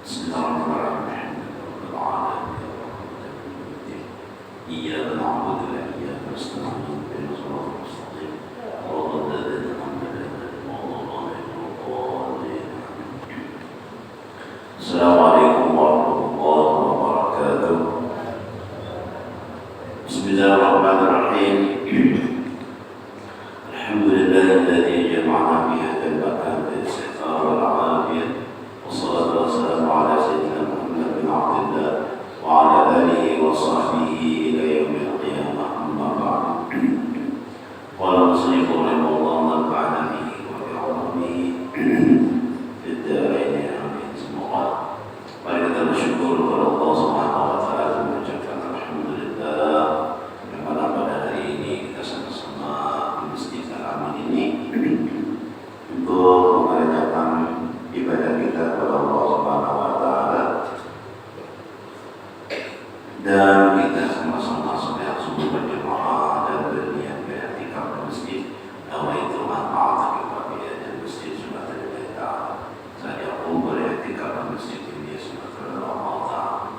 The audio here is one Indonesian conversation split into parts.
Bismillahirrahmanirrahim. Iyyaka na'budu wa iyyaka nasta'in. Ihdinas siratal mustaqim. Shiratal ladzina an'amta 'alaihim ghairil maghdubi 'alaihim. Assalamualaikum warahmatullahi wabarakatuh. Bismillahirrahmanirrahim. Alhamdulillahilladzi jama'ana fi hadzal makan bil-istighfar wal 'afiyah. Wassalatu wassalamu ala sayyidina Muhammad bin Abdillah wa ala alihi wa sahbihi ila yaumil qiyamah, amma ba'd. Qala muslimu rahimahullah nafa'ana bihi wa bi'ulumihi fid dharain amin. Semoga mari kita bersyukur kepada Allah Subhanahu wa taala dan mengucapkan alhamdulillah yang mana pada hari ini kita sama-sama di Masjid Al-Amin ini untuk mengerjakan ibadah kita kepada Allah Subhanahu wa taala, dan kita sama-sama sholat subuh berjamaah dan berniat beriktikaf di masjid nawaitu manfaat kepada dan masjid Sunnah Lillahi Ta'ala. Saya pun beriktikaf di masjid ini Sunnah Allah Ta'ala.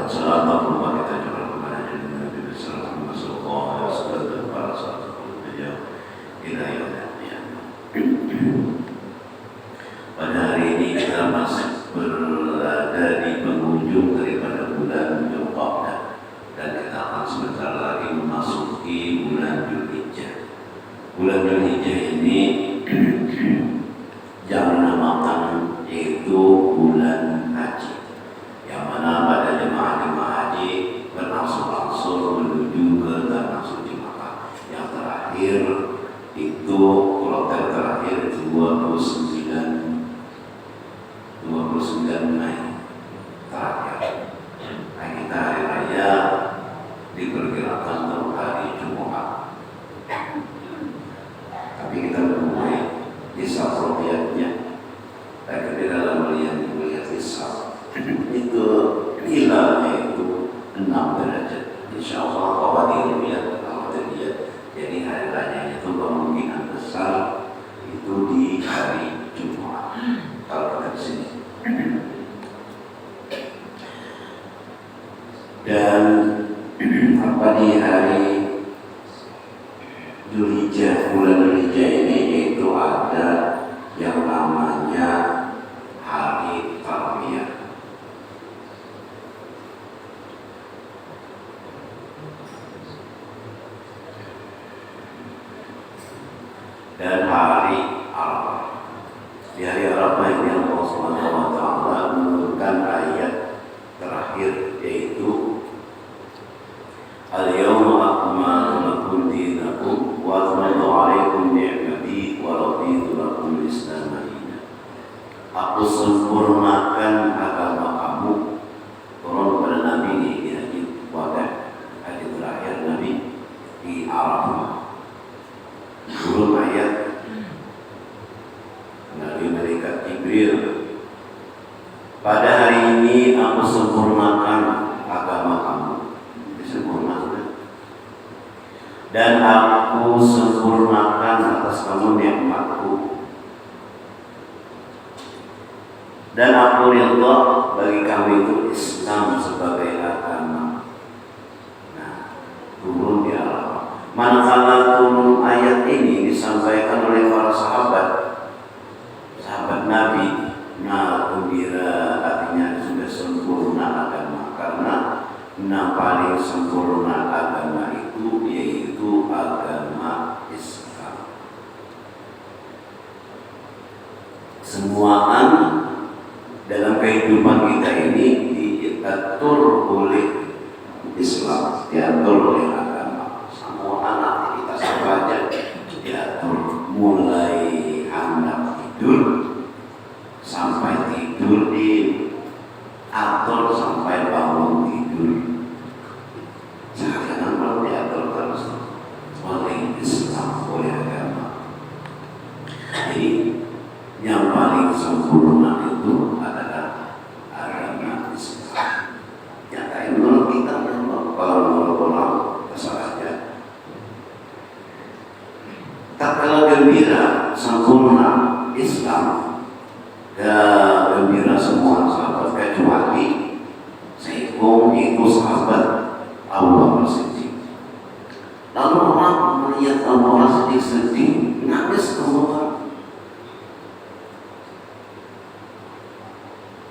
Salat berubah kita juga kepada Nabi besar Muhammad sallallahu alaihi wasallam dan para sahabat beliau ila yaumil qiyamah. Pada hari ini kita masih berada di penghujung daripada bulan Dzulqa'dah dan kita akan sebentar lagi memasuki bulan Dzulhijjah. Bulan Dzulhijjah ini yang dinamakan yaitu bulan haji, yang mana pada jemaah-jemaah haji berangsur-angsur menuju ke tanah suci Makkah. Yang terakhir itu kloter terakhir 29 Mei terakhir. Nah, kita hari raya diperkirakan untuk hari Jumat, tapi kita menemui hisab ruqyahnya. Dan di dalam melihat hisab itu hilalnya itu 6 derajat. Insyaallah kalau dilihat, jadi hari raya itu kemungkinan besar itu di hari Jumat. Kalau kita di sini. Dan apa di hari Dzulhijjah, bulan Dzulhijjah ini yaitu ada yang namanya hari Tarwiyah. Dan hari Arafah. Di hari Arafah ini Allah Subhanahu wa taala menurunkan ayat terakhir, yaitu Al-yawma akmaltu lakum dinakum wa atmamtu 'alaikum ni'mati wa raditu lakum al-Islam dinan. Aku sempurnakan agama kamu. Turun pada Nabi di haji wada, haji terakhir Nabi di Arafah. Turun ayat dari malaikat Jibril. Pada hari ini aku sempurnakan agama kamu. Disempurnakan. Dan aku sempurnakan atas kamu nikmatku. Dan aku ridha bagi kamu itu Islam sebagai agama. Nah, turun di Arafah. Manakala turun ayat ini disampaikan oleh para sahabat Nabi, nah gembira, artinya sudah sempurna agama, karena paling sempurna agama itu yaitu agama Islam. Semuaan dalam kehidupan kita ini diatur oleh Islam, diatur oleh agama. Semua aktivitas saja diatur, mulai hendak tidur sampai tidur diatur, sampai bangun tidur. Jangan malah diatur terus oleh Islam, oleh agama. Jadi yang paling sempurna itu adalah agama Islam. Yang lain menurut kita, kalau menurut orang kesalahannya. Tak kalah gembira sempurna Islam dan gembira semua sahabat kecuali Saikum, itu sahabat Abu Bakar Siddiq. Lalu orang melihat Abu Bakar Siddiq sedih, nangis keluar.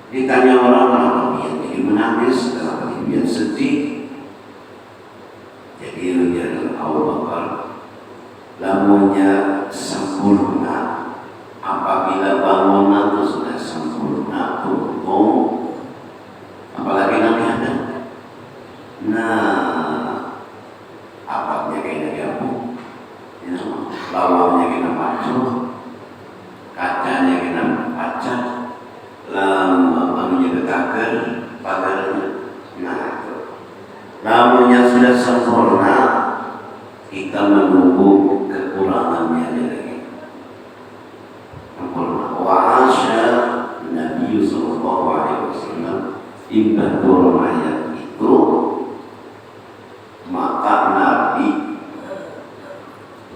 Ditanya orang dia jadi menangis, kenapa dia sedih? Jadi dia Abu Bakar lamunnya sempurna. Apabila bangunan itu sudah sempurna, tuntung, apalagi nanti ada. Nah, apanya kayaknya gabung, bawahnya kena pacu, kacanya kena kaca, lamunya betaker, pagarnya. Nah, itu. Lamunya sudah sempurna, kita menunggu kekurangannya lagi. Wa'asya Nabi sallallahu alaihi wasallam ibatul ayat itu, maka Nabi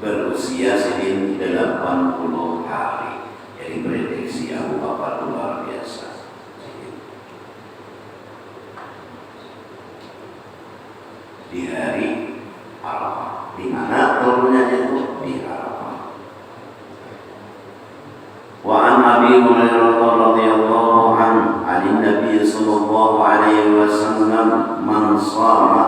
berusia sedin 80 hari. Jadi prediksi Abu Bakar luar biasa. Di hari Arafah, di mana turunnya itu di Arafah. Wa an Abi Hurairah radhiyallahu anhu 'an Nabi sallallahu alaihi wasallam man shama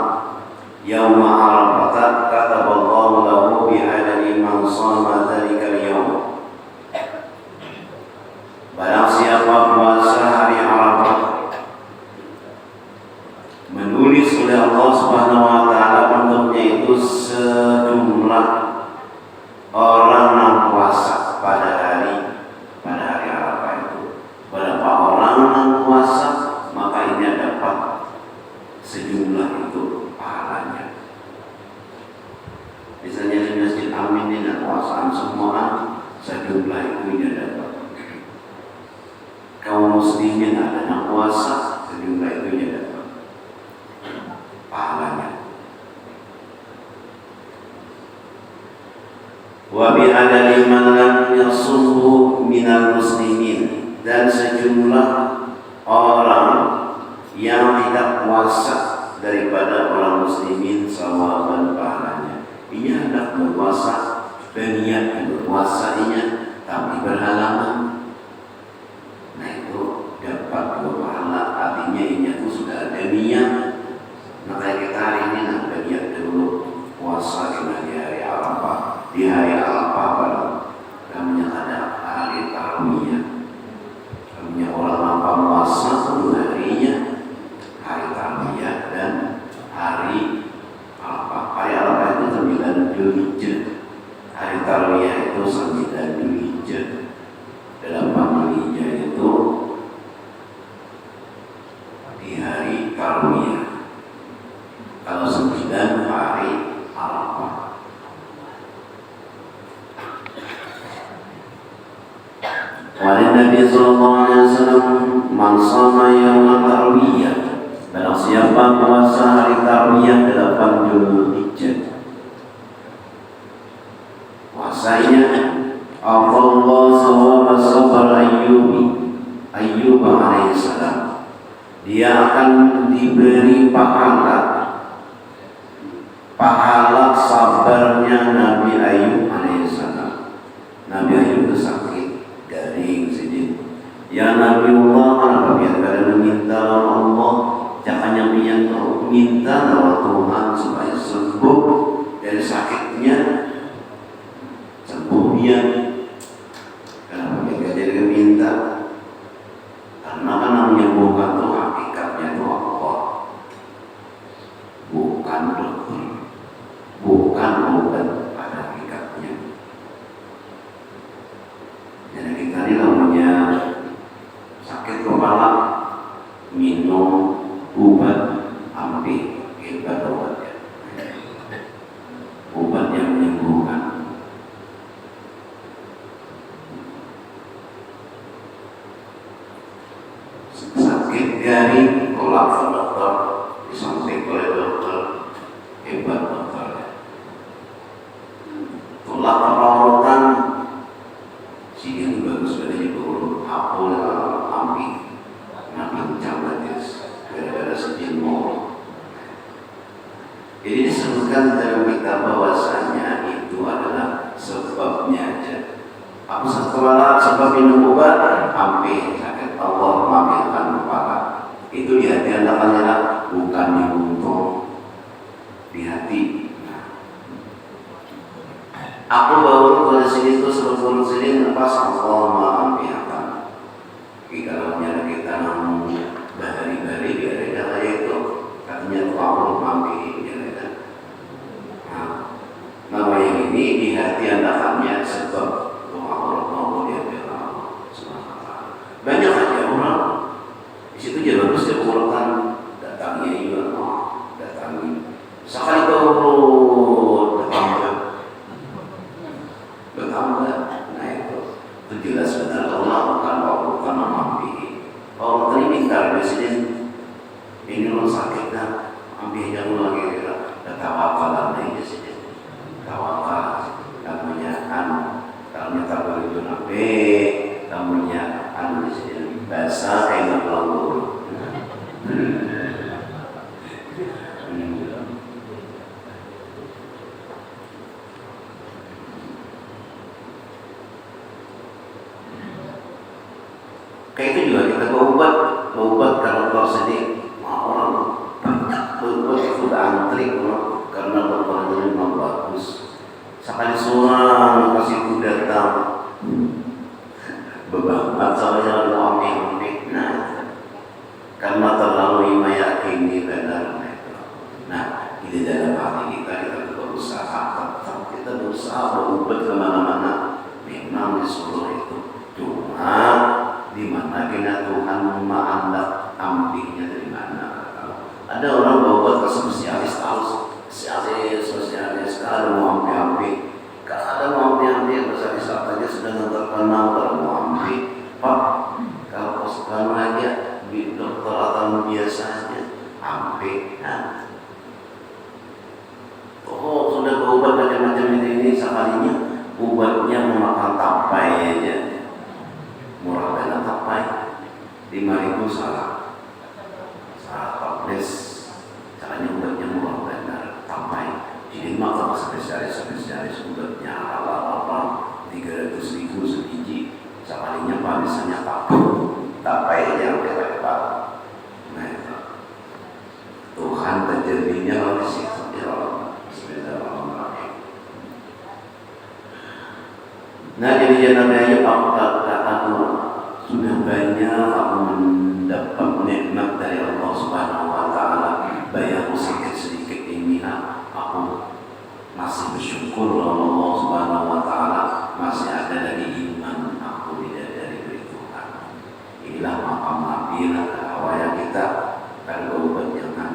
yaum Arafah kataballahu lahu bi adadi man shama dzalika al-yaum. Barang siapa puasa hari Arafah menulis oleh Allah Subhanahu wa taala untuknya itu sejumlah orang yang puasa pada hari Arafah itu. Berapa orang yang puasa, maka ini dapat sejumlah itu pahalanya. Misalnya di Masjid Amin ini puasaan semua, sejumlah itu ini dapat. Kaum muslimin ada yang puasa, sejumlah itu ini dapat pahalanya. Wa bi adali man lam yasumhu minal muslimin, dan sejumlah orang yang tidak puasa daripada orang muslimin sawaban pahalanya. Ini hendak berpuasa, berniat berpuasanya tapi berhalangan. Nah itu dapat pahala, artinya ini itu sudah ada niat. Maka kita hari ini nak berniat dulu puasa di hari Arafah. Di hari Arafah pada namanya ada hari Tarwiyah. Namanya orang apa puasa dulu harinya, hari Tarwiyah dan hari Arafah. Hari Arafah itu 9 Dzulhijjah. Hari Tarwiyah itu 9 Dzulhijjah. 8 Dzulhijjah itu di hari Tarwiyah. Kalau 9 hari Arafah. Wali Nabi sallallahu alaihi wasallam man shama yaum tarwiyah, barang siapa puasa hari tarwiyah 8 Dzulhijjah, puasanya Allah sawaba sabar Ayyub alaihissalam, dia akan diberi pahala sabarnya Nabi Ayyub alaihissalam. Nabi Ayyub itu sakit garing sedih. Ya Nabi Allah, kenapa biar kalian meminta Allah, jangan yang minta doa Tuhan supaya sembuh dari sakitnya, sembuh dia. Kenapa biar kalian minta? Karena kan menyembuhkan itu hakikatnya itu Allah, bukan dokter, bukan obat pada hakikatnya. Jadi kita ini namanya sakit kepala, minum obat ampi, kita obatnya, obat yang menyembuhkan. Sakit garing, tolak ke dokter, disuntik oleh dokter, hebat dokternya. Tolak perawatan, sini bagus badannya turun, apel Aku setelah sempat minum obat, hampir sakit. Allah maafkan kepala. Itu di hati Anda kan, bukan di untung, di hati. Aku baru ke sini tuh sebelum sini lepas Allah maafkan. Kalau nyala kita namun bahari-bahari biar ada itu katanya tuh Allah maafkan biar ada. Nama yang ini di hati Anda kannya sebab banyak aja orang di situ aja bagus ya kan datangnya juga datangi sekali baru bertambah. Nah itu jelas benar Allah bukan mampi. Kalau tadi minta presiden ini lo sakit dah ambil jangan lagi tawakal aja sih tawakal namanya namanya tabur itu nabe namanya bahasa kayak nggak pulang kayak itu juga kita berobat kalau keluar sedih orang banyak berobat itu udah antri karena berkorban memang bagus sekali seorang kasih itu datang bebangat soalnya ambil nah karena terlalu meyakini benar. Nah di dalam hati kita berusaha tetap kita berusaha berobat kemana-mana memang disuruh itu cuma di mana kena Tuhan mengandak ambilnya dari mana. Ada orang berobat ke spesialis tahu spesialis kalau mau ambil kalau ada mau ambil spesialis saja sudah terkenal kalau mau ambil Pak kalau sekarang aja di dokter atau biasanya ambil sudah berobat macam-macam ini sekalinya obatnya memakan tapai aja murah banget tapai 5.000 salah tablet caranya obatnya murah benar tapai jadi makan spesialis obatnya apa 300.000 sebiji sekalinya misalnya tapai yang berapa. Nah itu Tuhan terjadinya oleh situ ya Allah. Bismillahirrahmanirrahim. Nah jadi jangan Ayub aku katakan sudah banyak aku mendapat nikmat dari Allah Subhanahu Wa Taala. Bayar sedikit ini aku masih bersyukur Allah Subhanahu Wa Taala masih ada dari iman aku dari Tuhan. Inilah makam Nabi awalnya kita kan berobat jangan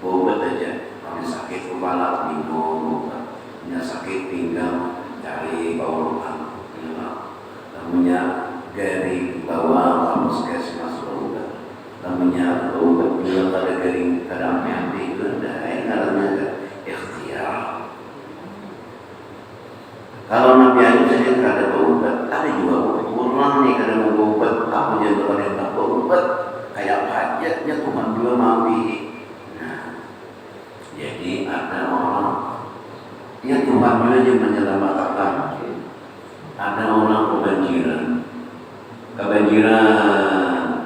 berobat aja kalau sakit kepala minum obat punya sakit pinggang cari bauran namanya garing bawah kamu puskesmas berobat namanya berobat bila pada garing kadang ambil itu namanya ikhtiar. Kalau Nabi Ayub saja tidak ada berobat, ada juga orang nih kadang mau berobat, aku jadi orang yang tak berobat, kayak hajatnya Tuhan juga mampi. Nah, jadi ada orang, ya Tuhan juga yang menyelamatkan. Ada orang kebanjiran,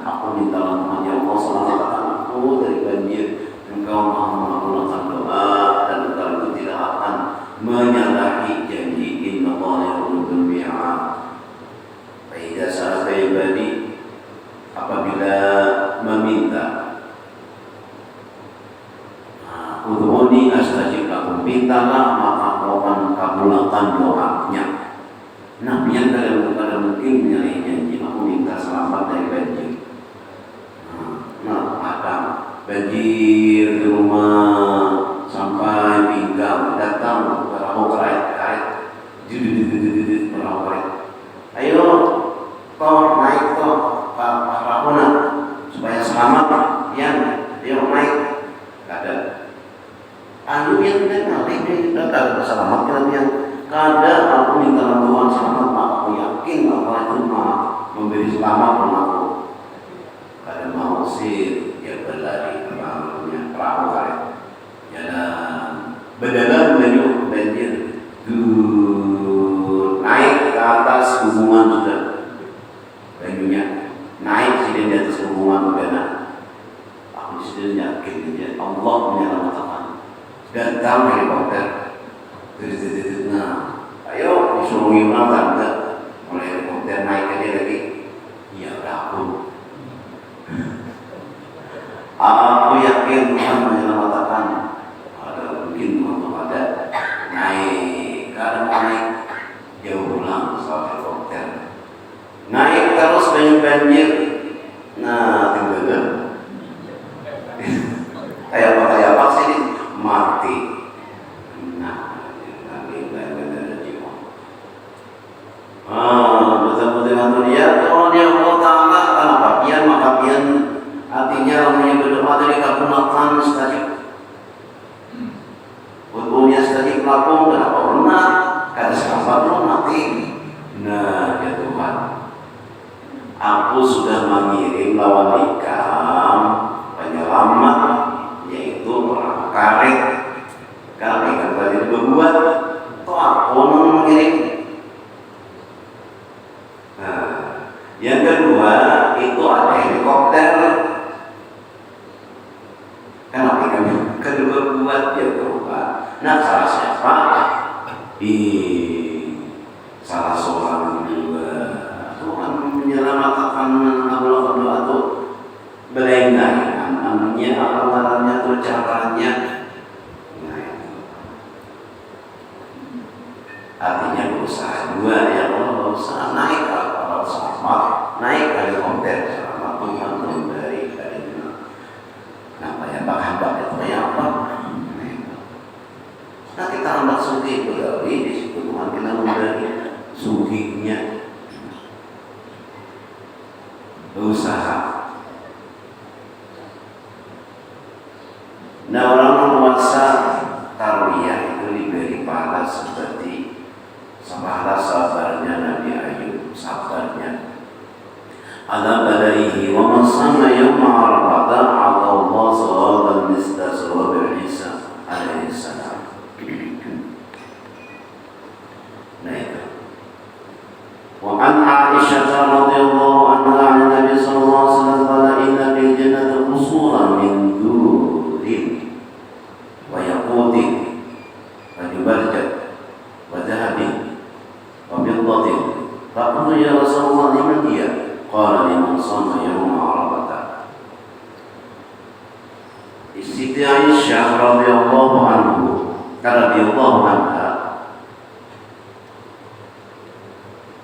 aku minta Tuhan ya Allah selamatkan aku dari banjir. Engkau maha mengabulkan doa dan engkau itu tidak akan menyalahi janji. Inna Allah yaqulu bi'ad. Faidah salat ibadi apabila meminta udhuni astajib lakum mintalah maka aku akan kabulkan doanya. Nabi yang kadang mungkin menyalahi janji aku minta selamat dari banjir. Nah ada banjir di rumah sampai pinggang datang perahu karet perahu karet ayo toh naik toh perahu supaya selamat ya ayo naik ada anu yang naik dia tidak selamat kan yang kada aku minta Tuhan selamat maka aku yakin Allah itu memberi selamat aku kada mau sih dia berlari kemana perahu karet jalan berjalan menuju banjir naik ke atas atas gunungan sudah banyunya naik sini di atas gunungan benar. Aku sudah yakin dia Allah menyelamatkan. Datang helikopter. Nah, ayo disuruh orang tante mulai helikopter naik aja lagi. Ya udah aku yakin Tuhan menyelamatkan. Ada mungkin untuk ada naik, kadang naik jauh pulang pesawat helikopter. Naik terus banjir. Nah, tiba-tiba kayak apa sih mati. Nah, betul-betul dia kalau dia Allah Ta'ala kenapa pian maka pian artinya namanya berdoa dari kabunatan mustajib butuhnya mustajib lapung kenapa pernah kada sahabat belum mati. Nah ya Tuhan, aku sudah mengirim lawan ikam penyelamat yaitu orang karet karena ikan tadi berbuat atau aku mengirim. Yang kedua itu ada helikopter. Kenapa kami kedua buat dia berubah? Nah salah siapa? Salah seorang juga Tuhan menyelamatkan Allah itu berlainan namanya amalannya atau caranya. Nah itu artinya berusaha dua ya Allah berusaha naik kalau selamat naik helikopter selamat Tuhan dari namanya bahan itu apa? Nah kita hendak sugih berarti di situ Tuhan kita memberi sugihnya berusaha. Nah orang puasa tarwiyah itu diberi pahala seperti pahala sabarnya Nabi Ayub, sabarnya ala balaihi wa man sama yawma arafata ala Allah sawaban misla sawabil Isa alaihi salam. Nah itu wa an Aisyah radhiyallahu anha an Nabi sallallahu alaihi wasallam qala inna fil jannati qusuran min durin wa yaqutin wa jubarjat wa dhahabin wa fiddatin. Faqultu ya Rasulullah liman dia? Qala liman shama yawma Arafah. Siti Aisyah radhiyallahu anha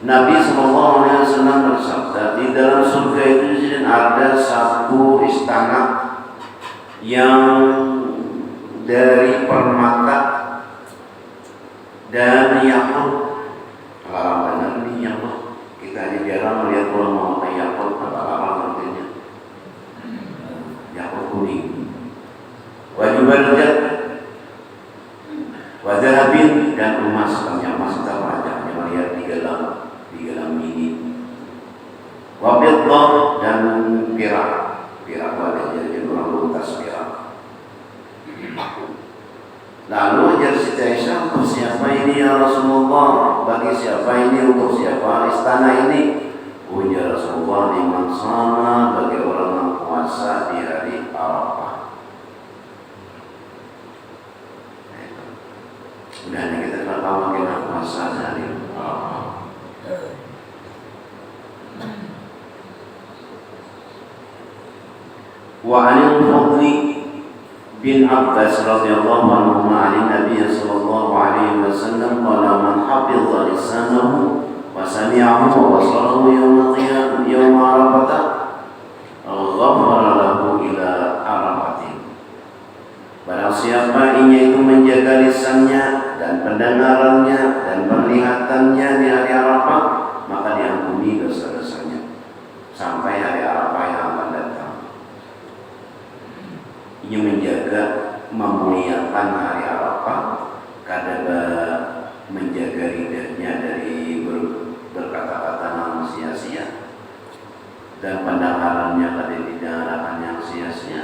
Nabi sallallahu alaihi wasallam bersabda, di dalam surga itu ada satu istana yang dari permata dan yakut. Kalau benar ini yakut, kita aja jarang melihat orang mau pakai yakut, apa artinya? Yakut kuning. Wajib berjat, wazahabin dan emas, emas kita banyak yang melihat di dalam ini. Wabiddah dan perak ada jadi orang luntas perak. Lalu ajar Siti Aisyah, untuk siapa ini ya Rasulullah? Bagi siapa ini, untuk siapa istana ini? Ya Rasulullah, liman sama, bagi orang yang puasa di hari Arafah. Udah nih kita kenapa makin puasa di hari Arafah. Wa 'anil Fadli bin Abbas radhiyallahu anhu ma'an Nabi sallallahu alaihi wasallam qala man hafidha lisanahu wa sami'ahu wa basarahu yawma Arafah ghafara lahu ila Arafatin. Barang siapa ia itu menjaga lisannya dan pendengarannya dan penglihatannya di hari Arafah, maka diampuni dosa-dosanya sampai hari Arafah yang akan datang. Ia menjaga memuliakan hari Arafah, kadang menjaga lidahnya dari berkata-kata yang sia-sia dan pendengarannya dari tidak yang sia-sia,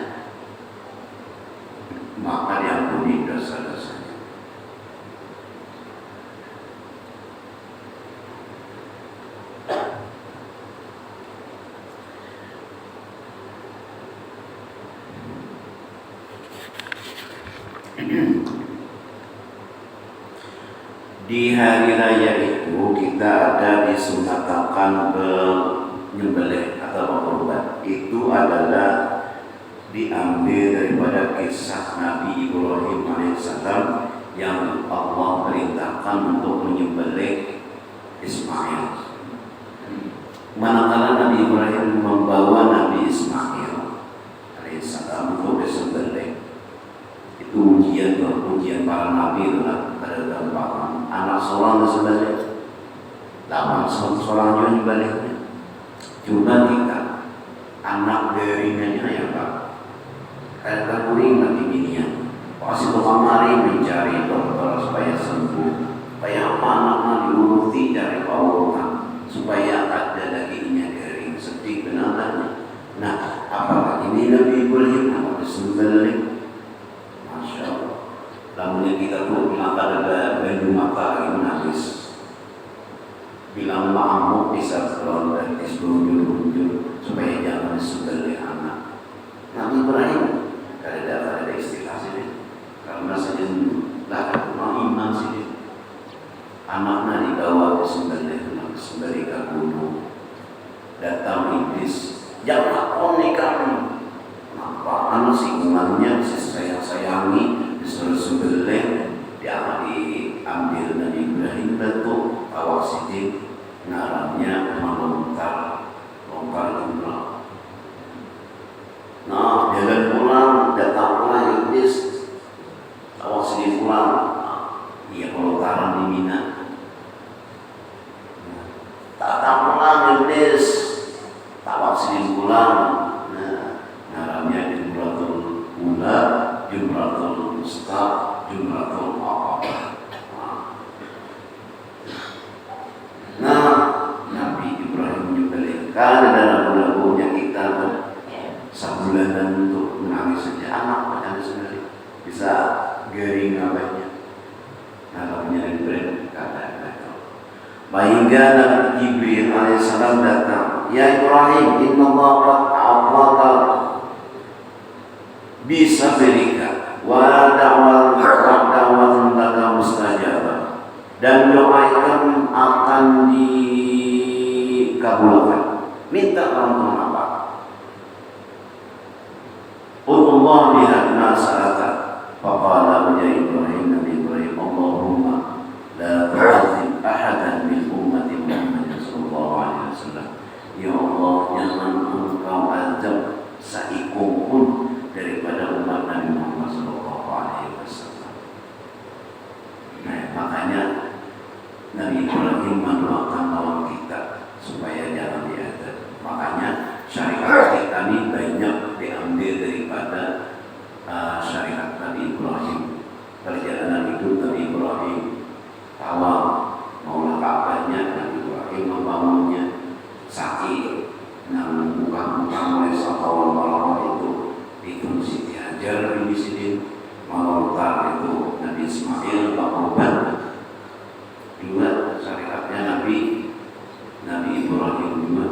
maka diampuni dosa-dosanya. Di hari raya itu kita ada disunatakan menyembelih atau berkurban. Itu adalah diambil daripada kisah Nabi Ibrahim alaihissalam yang Allah perintahkan untuk menyembelih Ismail. Manakala Nabi Ibrahim membawa Nabi Ismail alaihissalam untuk disembelih, itu ujian para nabi adalah pada gambaran anak seorang disembelih, lawan seorang juga disembelihnya. Coba kita anak darinya ya Pak, kayak kuring nanti binian, pasti kemari mencari dokter supaya sembuh, supaya anaknya diuruti dari bawah, supaya ada dagingnya garing sedih benarnya. Nah, apakah ini Nabi Ibrahim apa disembelih? Masya Allah. Lamunya kita tuh bilang ada baju mata ini nangis, bilang ma'amuk bisa berlalu sebelum supaya jangan disembelih anak. Nabi Ibrahim ada istilah sini karena saja lah iman sini anaknya dibawa disembelih ke gunung. Datang iblis, jangan lakoni kamu. Kenapa anak si umatnya sayang-sayangi disuruh sembelih, dia diambil Nabi Ibrahim bentuk awak sidin ngarannya melontar jumlah. Nah, jalan pulang, datang pulang iblis, awak sidin pulang, ia pelontaran di Mina. Tak pulang iblis, tawak sidin pulang. Nah, ngarannya jumlatul ula, jumlatul usta, jumlatul aqabah. Nah, Nabi Ibrahim menyembelihkan dalam lagunya kita sebulanan untuk menangis saja anak macam sendiri bisa garing abahnya. Nah, lagunya Ibrahim kata Bahingga Nabi Jibril alaihissalam datang, ya Ibrahim, inna Allah qad a'taka bisa berikan wa da'watun laka mustajabah, dan doa itu akan dikabulkan. Minta bantuan apa? Allah biha nasa'ata. Faqala ya Ibrahim, Nabi Ibrahim, Allahumma la tu'adzib ahadan min ummati Muhammad sallallahu alaihi wasallam. Ya Allah, jangan engkau azab saikum pun daripada umat Nabi Muhammad sallallahu alaihi wasallam. Nah, makanya Nabi Ibrahim mendoakan lawan kita supaya jangan diazab. Makanya syariat kita ini banyak diambil daripada syariat Nabi Ibrahim. Perjalanan hidup Nabi Ibrahim, awal maulah Ka'bahnya Nabi Ibrahim membangunnya, sakit yang bukan oleh sahabat malam itu Siti Hajar di sini, melontar itu Nabi Ismail berkorban. Dua syariatnya Nabi Ibrahim juga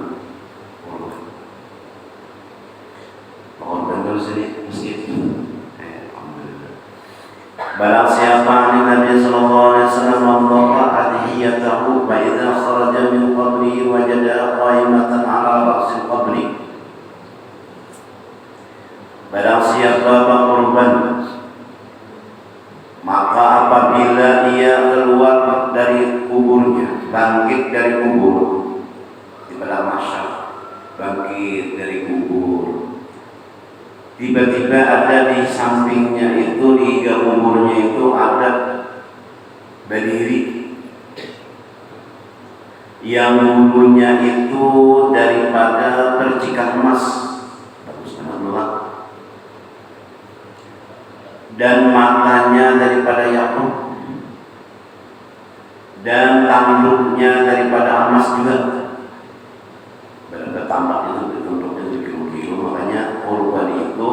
korban. Korban terus ini masjid. Barang siapa ni Nabi sallallahu alaihi wasallam membawa adhiyatahu fa idza kharaja min qabri wajada qaimatan ala ra'sil qabri. Barang siapa berkorban, maka apabila ia keluar dari kuburnya, bangkit dari kubur di padang mahsyar, bangkit dari kubur, tiba-tiba ada di sampingnya itu, di kuburnya itu ada berdiri yang bulunya itu daripada percikan emas, bagus banget, dan matanya daripada yakut, dan tanduknya daripada emas juga. Berada tambak itu bentuknya kilo-kilo, makanya korban itu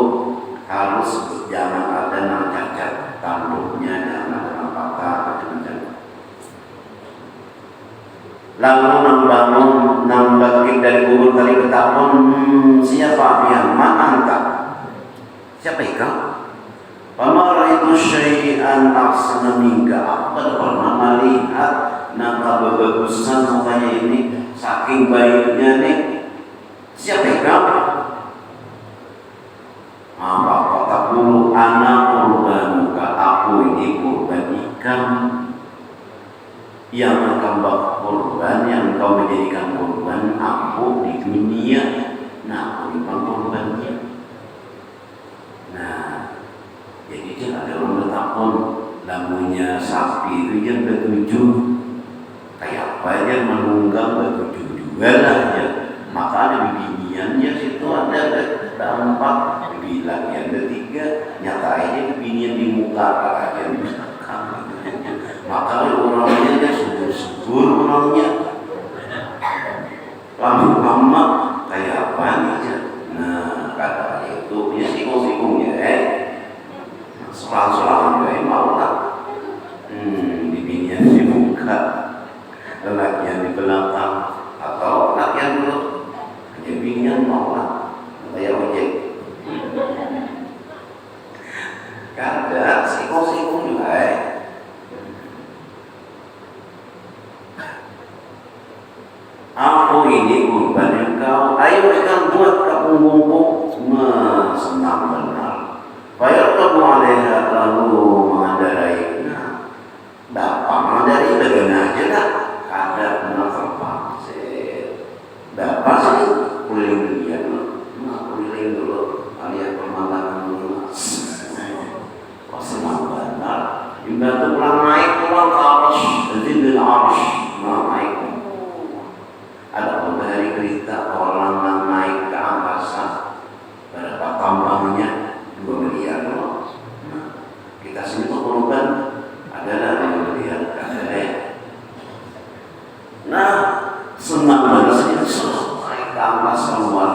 harus jangan ada yang cacat, tanduknya jangan ada yang patah, macam-macam. Lalu membangun, bangkit dari kubur kali ketapun, siapa yang mana anta? Siapa ikau? Pamara itu syai'an ahsana minka. Aku kan pernah melihat kebagusan makanya ini saking baiknya nih. Siapa yang kamu? Apa kata dulu anak kurbanuka, aku ini kurban ikan yang akan kurban, yang kau menjadikan kurban aku di dunia. Nah, aku bukan kurbannya. Nah, jadi jangan ada orang bertakon namanya sapi itu yang ketujuh kayak apa aja menunggang ketujuh juga lah ya. Maka ada bibiniannya situ ada empat, bilang yang ketiga nyata aja bibinian di muka aja di belakang. Maka orangnya subur orangnya lama kayak apa aja. Nah kata itu ya sikung-sikungnya selang-selangan gue mau lah bibinian di muka, lelakian di belakang atau latihan dulu hanya bibinian mau lah kayak ojek. Kadang sikung-sikung juga aku ini kurban engkau, ayo ikan buat kapung-kumpung senang benar. Bayar kamu alaiha lalu mengendarai. Nah, dapat mengendarai bagian aja lah. Ada benar terbang. Dapat sih keliling dunia dulu. Keliling dulu. Lihat pemandangan dulu. Wah senang benar. Juga tuh pulang naik pulang ke atas. Zindil arsh. Naik. Ada dari berita orang yang naik ke angkasa. Berapa tambangnya 2 miliar loh. Kita sini tuh korban adalah 2 miliar ada. Nah senang banget sih naik ke angkasa luar.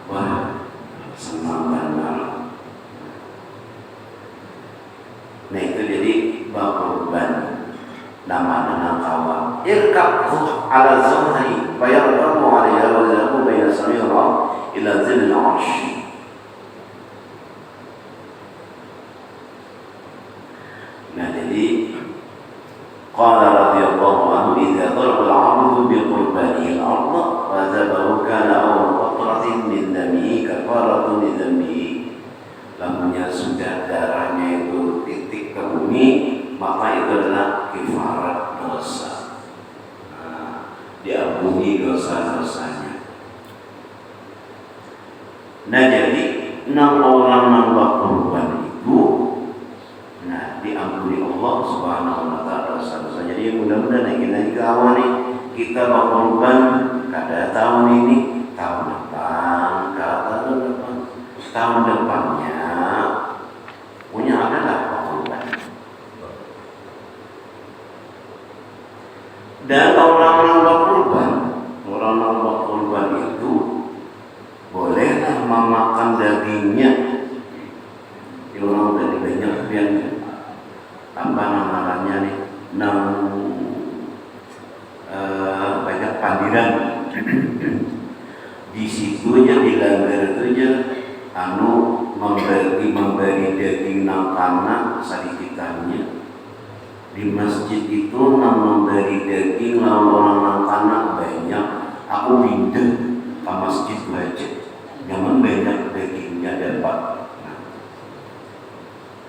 Wah senang banget. Nah itu jadi bab korban. Nama kawan irkab ala zahri bayarkamu alaiha wa zahabu bayna samira ila zilil arsh. Nah jadi qala radhiyallahu anhu idza daraba al-'abdu bi qurbanihi al-ardh wa zabahu kana awwal qatratin min damihi kafaratun li dhanbihi. Lamunya sudah darahnya itu titik ke bumi, maka itu adalah kifarat dosa. Diampuni dosa-dosanya. Nah jadi 6 orang nambah kurban itu diampuni Allah Subhanahu wa taala dosa-dosa. Jadi mudah-mudahan kita juga awal nih kita berkorban kada tahun ini, tahun depan, tahun depannya punya adalah korban. Dan orang berkorban itu bolehlah memakan dagingnya. Orang tadi banyak yang apa namanya nih, banyak pandiran. Di situ aja di langgar itu aja memberi daging nang kana sadikitannya. Di masjid itu memberi daging orang nang kana banyak. Aku pindah ke masjid aja, jangan banyak dagingnya dapat.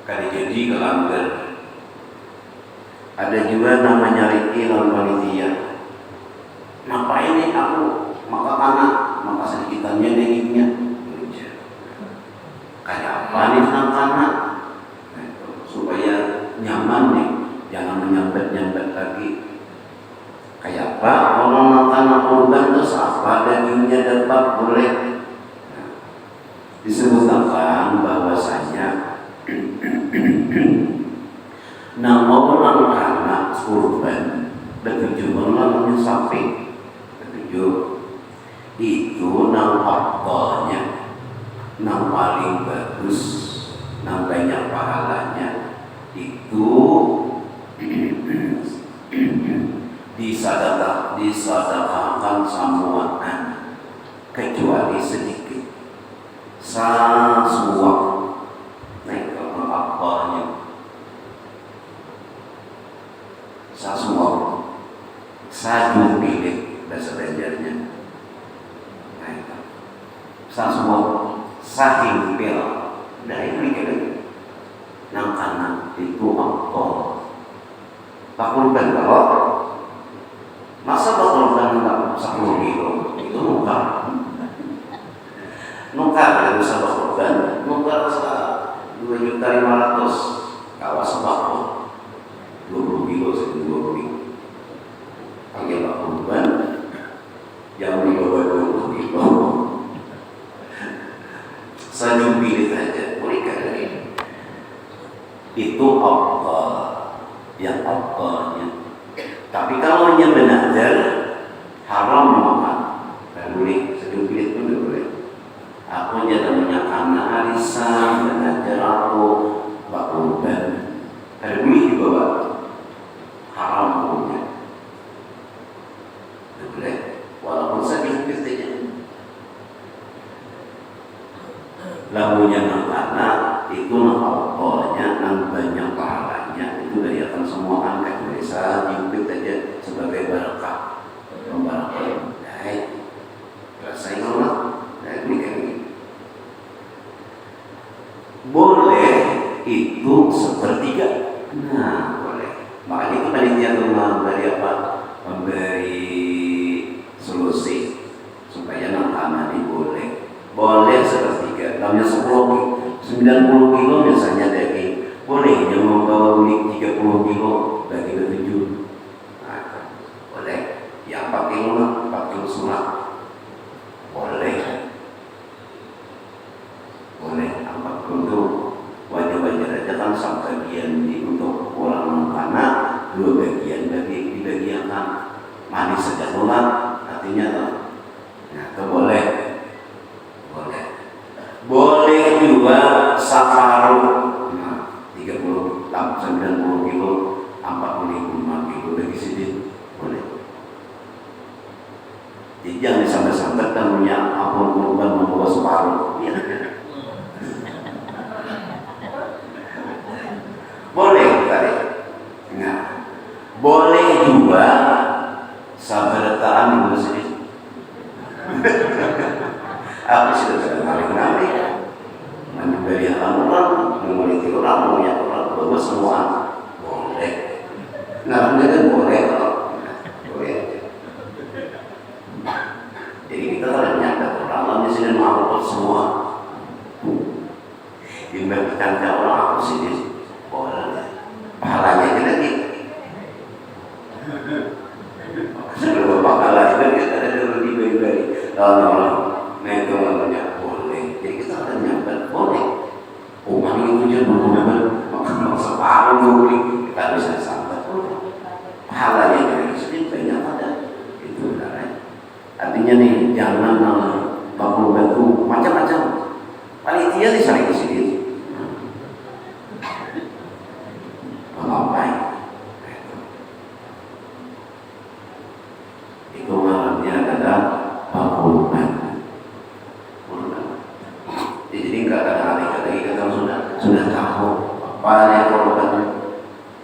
Kali jadi ke langgar. Ada juga namanya Riki dan panitia. Ngapain nih aku maka kanak, maka sedikitannya dagingnya. Kayak apa nih kanak? Supaya nyaman nih, jangan menyambet-nyambet lagi. Kayak apa? Orang makan kurban terus apa dagingnya dapat boleh. Disebutkan bahwasanya orang anak kurban ketujuh namanya sapi ketujuh itu afdalnya paling bagus banyak pahalanya itu disadaqahkan samuan kecuali sedikit sasuap. Nah kalau semua saking pel dari mereka nang kanan itu angkol pakurban kalau masa pakurban nggak 10 kilo itu nukar dari usaha pakurban nukar 2.500.000 kawas sembako 20 kilo 20 kilo panggil pakurban yang di bawah 20 kilo saya pilih saja mereka dari itu Allah yang Allahnya. Tapi kalau hanya benar haram makan dan boleh sejauh pilih pun boleh. Aku hanya namanya karena arisan benar aku bakuban dan boleh dibawa haram punya boleh walaupun sejauh pilih lagunya karena itu Allahnya nang banyak pahalanya itu dari akan semua angkat bisa diupit aja sebagai barakah membarakah baik rasain Allah dan ini boleh itu sepertiga nah boleh makanya itu panitia tuh memberi apa memberi solusi supaya makanan ini boleh sepertiga namanya 90 kilo biasanya daging boleh yang membawa beli 30 kilo bagi ke 7 nah, boleh yang 4 kilo surat boleh 4 kilo wajar-wajar aja kan satu bagian untuk orang makanan 2 bagian di bagian manis saja lunak artinya nah itu boleh juga separuh 30 90 kilo 45 kilo bagi sedikit boleh jadi jangan sampai-sampai temunya ampun kurban membawa separuh ya. Boleh tadi nah boleh juga sabarataan di masjid aku sudah kali memberi orang memiliki orang punya orang bawa semua boleh nah kan boleh jadi kita harus nyata orang di sini mau semua dibagikan ke orang aku sini boleh pahalanya kita gitu sebelum pahala itu kita ada dulu diberi orang itu namanya boleh jadi kita akan nyampe boleh umat itu aja benar-benar separuh dulu kita bisa sampai pahalanya dari sini banyak ada itu benar artinya nih jangan bakul batu macam-macam panitia di sana ke sini mengapai itu malamnya adalah bakul batu jadi nggak ada hari lagi kita sudah tahu apa yang korban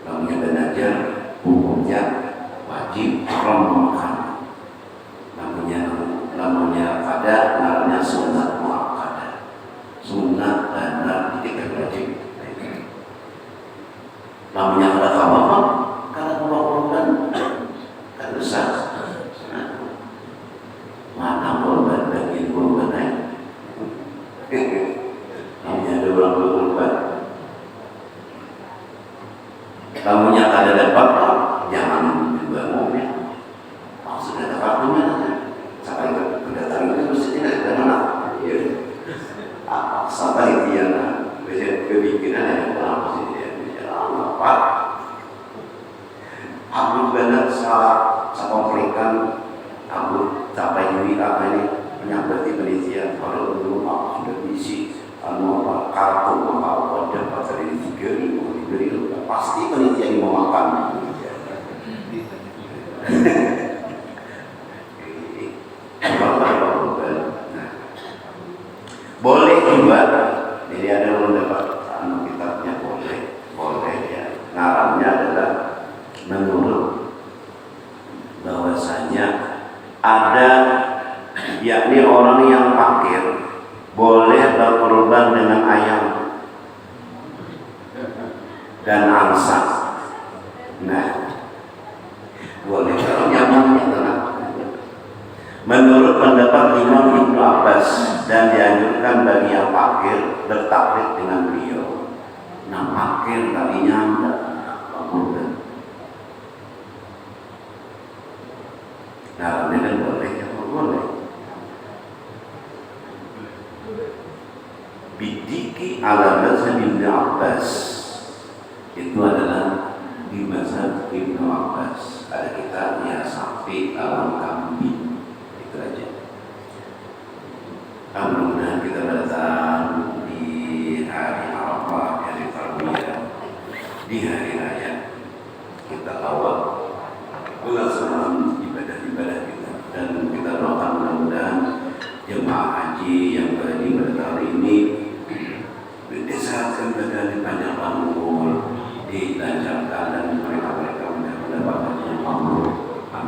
namanya belajar hukumnya wajib haram makan namanya pada namanya sunat muakkadah sunat dan tidak wajib namanya ada apa karena korban kan besar mana korban bagian korban namanya ada orang berkorban kamunya ada dapat jangan juga mobil sudah ada waktunya sampai kedatangan itu mesti tidak ada mana ya sampai dia kebikinan yang berapa sih dia apa aku benar salah konflikan aku sampai ini apa ini menyambati penelitian kalau dulu aku sudah diisi kartu apa dapat dari 3.000 diberi pasti penelitian mau makan boleh juga jadi ada mendapat kitabnya boleh ya ngarannya adalah menurut bahwasanya ada yakni orang yang fakir boleh berkorban dengan ayam dan angsa. Nah, boleh kalau nyamannya tenang. Menurut pendapat Imam Ibnu Abbas, dan dianjurkan bagi yang fakir bertaklid dengan beliau. Nah, fakir tadinya anda kurban. Nah, ini kan boleh ya, boleh. Bidiki ala mazhab Ibnu Abbas, itu adalah di mazhab Ibnu Abbas. Ada kitabnya sapi alam kambing, itu aja. Mudah-mudahan kita datang di hari Arafah, hari Tarwiyah, di hari raya kita awal pelaksanaan ibadah-ibadah kita, dan kita doakan mudah-mudahan jemaah haji yang berhaji